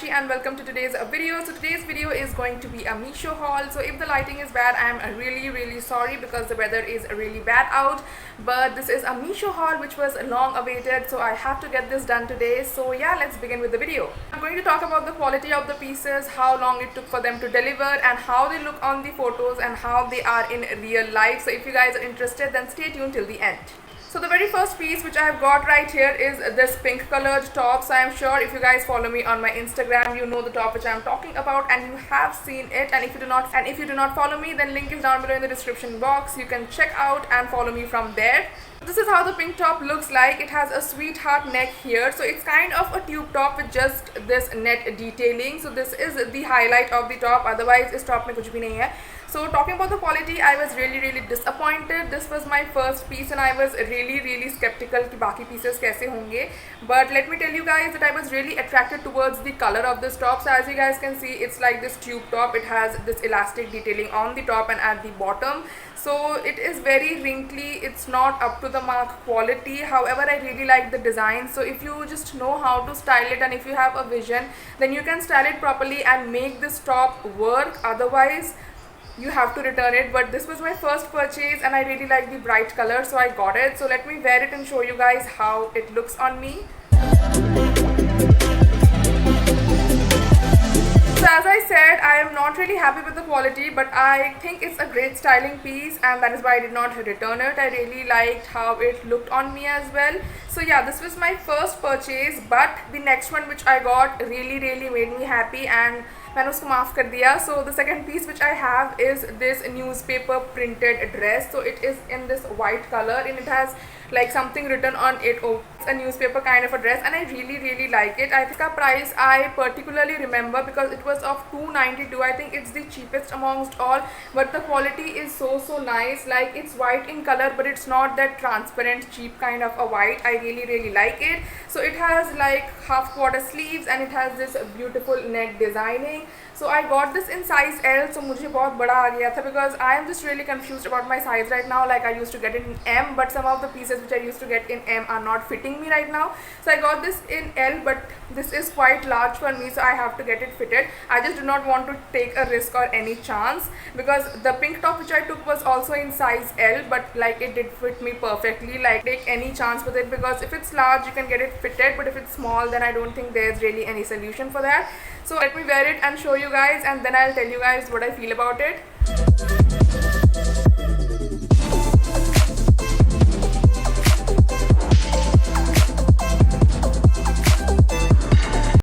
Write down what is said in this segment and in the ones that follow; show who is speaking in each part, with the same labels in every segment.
Speaker 1: And welcome to today's video. So today's video is going to be a Meesho haul. So if the lighting is bad, I am really sorry because the weather is really bad out, but this is a Meesho haul which was long awaited, so I have to get this done today. So yeah, let's begin with the video. I'm going to talk about the quality of the pieces, how long it took for them to deliver, and how they look on the photos and how they are in real life. So if you guys are interested, then stay tuned till the end. So the very first piece which I have got right here is this pink colored top. So I am sure if you guys follow me on my Instagram, you know the top which I am talking about and you have seen it. And if you do not follow me, then link is down below in the description box. You can check out and follow me from there. This is how the pink top looks like. It has a sweetheart neck here, so it's kind of a tube top with just this net detailing. So this is the highlight of the top, otherwise इस top में कुछ भी नहीं है. So talking about the quality, I was really disappointed. This was my first piece and I was really skeptical कि बाकी pieces कैसे होंगे. But let me tell you guys that I was really attracted towards the color of this top. So as you guys can see, it's like this tube top. It has this elastic detailing on the top and at the bottom. So it is very wrinkly. It's not up to the mark quality. However, I really like the design. So if you just know how to style it and if you have a vision, then you can style it properly and make this top work. Otherwise, you have to return it. But this was my first purchase and I really like the bright color, so I got it. So let me wear it and show you guys how it looks on me. So as I said, I am not really happy with the quality, but I think it's a great styling piece and that is why I did not return it. I really liked how it looked on me as well. So yeah, this was my first purchase, but the next one which I got really made me happy and मैंने उसको माफ़ कर दिया. So the second piece which I have is this newspaper printed dress. So it is in this white color and it has like something written on it. Oh, it's a newspaper kind of a dress and I really like it. I think the price I particularly remember because it was of $292. I think it's the cheapest amongst all, but the quality is so nice. Like it's white in color, but it's not that transparent cheap kind of a white. I really like it. So it has like half quarter sleeves and it has this beautiful neck designing. So I got this in size L, so मुझे बहुत बड़ा आ गया था because I am just really confused about my size right now. Like I used to get it in M, but some of the pieces which I used to get in M are not fitting me right now. So I got this in L, but this is quite large for me, so I have to get it fitted. I just do not want to take a risk or any chance because the pink top which I took was also in size L, but like it did fit me perfectly. Like take any chance with it because if it's large you can get it fitted, but if it's small then I don't think there's really any solution for that. So let me wear it and show you guys and then I'll tell you guys what I feel about it.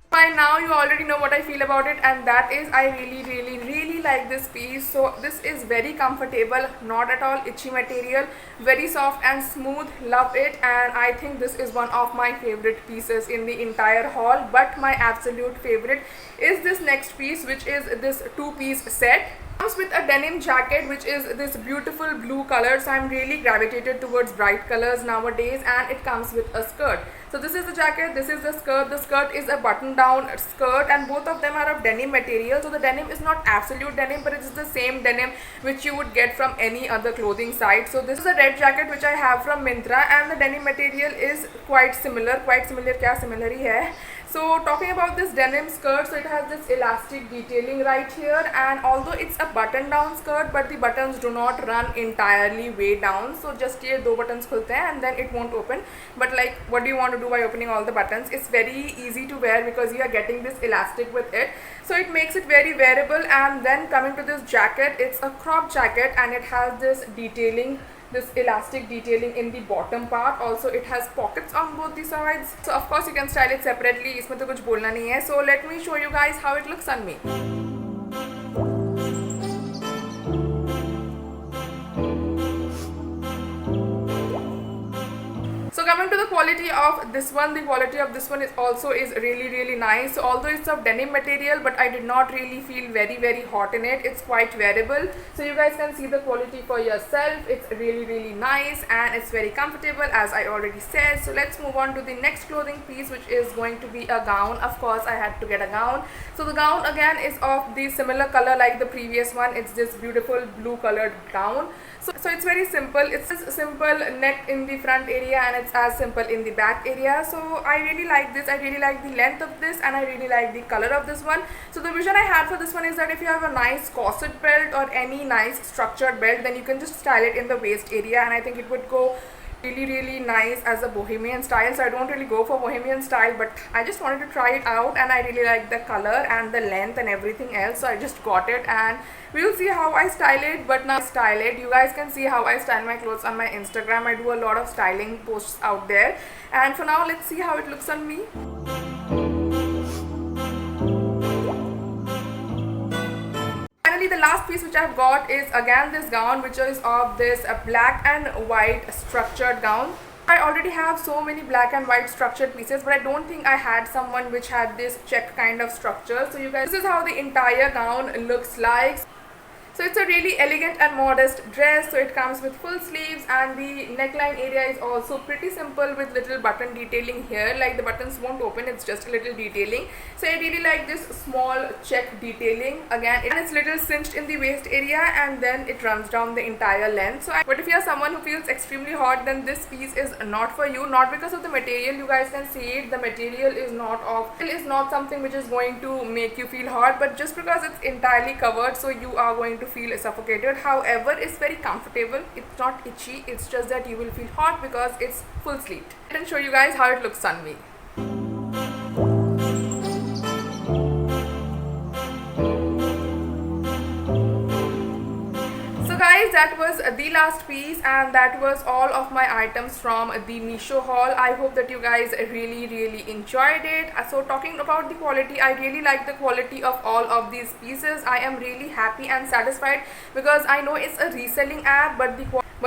Speaker 1: By now you already know what I feel about it, and that is I really like this piece. So this is very comfortable, not at all itchy material, very soft and smooth. Love it, and I think this is one of my favorite pieces in the entire haul. But my absolute favorite is this next piece, which is this two-piece set. Comes with a denim jacket which is this beautiful blue color. So I'm really gravitated towards bright colors nowadays, and it comes with a skirt. So this is the jacket, this is the skirt. The skirt is a button down skirt and both of them are of denim material. So the denim is not absolute denim, but it is the same denim which you would get from any other clothing site. So this is a red jacket which I have from Myntra and the denim material is quite similar. क्या similar ही है. So talking about this denim skirt, so it has this elastic detailing right here, and although it's a button down skirt, but the buttons do not run entirely way down. So just ये दो buttons खुलते हैं and then it won't open. But like what do you want to do by opening all the buttons? It's very easy to wear because you are getting this elastic with it. So it makes it very wearable. And then coming to this jacket, it's a crop jacket and it has this detailing, this elastic detailing in the bottom part. Also it has pockets on both the sides. So of course you can style it separately, इसमें तो कुछ बोलना नहीं है. So let me show you guys how it looks on me. So coming to the quality of this one, is also really nice. So although it's of denim material, but I did not really feel very hot in it. It's quite wearable, so you guys can see the quality for yourself. It's really nice and it's very comfortable, as I already said. So let's move on to the next clothing piece, which is going to be a gown. Of course I had to get a gown. So the gown again is of the similar color like the previous one. It's this beautiful blue colored gown. So it's very simple. It's a simple neck in the front area and it's as simple in the back area. So I really like this. I really like the length of this and I really like the color of this one. So the vision I had for this one is that if you have a nice corset belt or any nice structured belt, then you can just style it in the waist area, and I think it would go really nice as a bohemian style. So I don't really go for bohemian style, but I just wanted to try it out and I really like the color and the length and everything else. So I just got it and we'll see how I style it. But now style it, you guys can see how I style my clothes on my Instagram. I do a lot of styling posts out there, and for now let's see how it looks on me. Finally, the last piece which I've got is again this gown, which is of this black and white structured gown. I already have so many black and white structured pieces, but I don't think I had someone which had this check kind of structure. So you guys, this is how the entire gown looks like. So it's a really elegant and modest dress. So it comes with full sleeves and the neckline area is also pretty simple with little button detailing here. Like the buttons won't open, it's just a little detailing. So I really like this small check detailing. Again, it's little cinched in the waist area and then it runs down the entire length. But if you are someone who feels extremely hot, then this piece is not for you. Not because of the material, you guys can see it. The material is not something which is going to make you feel hot, but just because it's entirely covered, so you are going to feel suffocated. However, it's very comfortable. It's not itchy. It's just that you will feel hot because it's full sleeved. Let me show you guys how it looks on me. So guys, that was the last piece and that was all of my items from the Meesho haul. I hope that you guys really enjoyed it. So talking about the quality, I really like the quality of all of these pieces. I am really happy and satisfied because I know it's a reselling app, but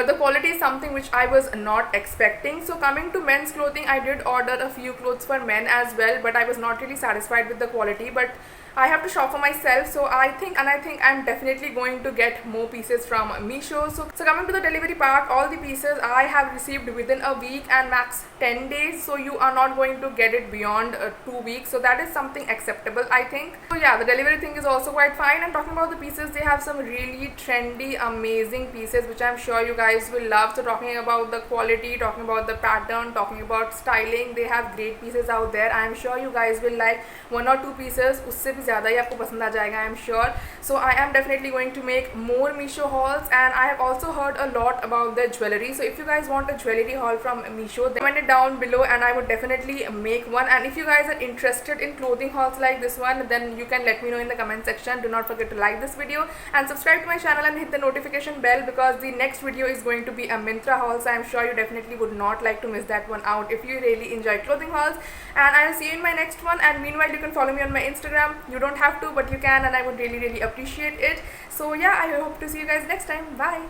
Speaker 1: the quality is something which I was not expecting. So coming to men's clothing, I did order a few clothes for men as well, but I was not really satisfied with the quality. But I have to shop for myself, so I think I'm definitely going to get more pieces from Meesho. So coming to the delivery part, all the pieces I have received within a week and max 10 days. So you are not going to get it beyond 2 weeks. So that is something acceptable, I think. So yeah, the delivery thing is also quite fine. And talking about the pieces, they have some really trendy, amazing pieces which I'm sure you guys will love. So talking about the quality, talking about the pattern, talking about styling, they have great pieces out there. I'm sure you guys will like 1 or 2 pieces. उससे भी ज़्यादा ही आपको पसंद आ जाएगा, I am sure. So I am definitely going to make more Meesho hauls, and I have also heard a lot about the jewelry. So if you guys want a jewelry haul from Meesho, then comment it down below and I would definitely make one. And if you guys are interested in clothing hauls like this one, then you can let me know in the comment section. Do not forget to like this video and subscribe to my channel and hit the notification bell, because the next video is going to be a Myntra haul. So I am sure you definitely would not like to miss that one out if you really enjoy clothing hauls. And I will see you in my next one. And meanwhile, you can follow me on my Instagram. You don't have to, but you can, and I would really appreciate it. So yeah, I hope to see you guys next time. Bye.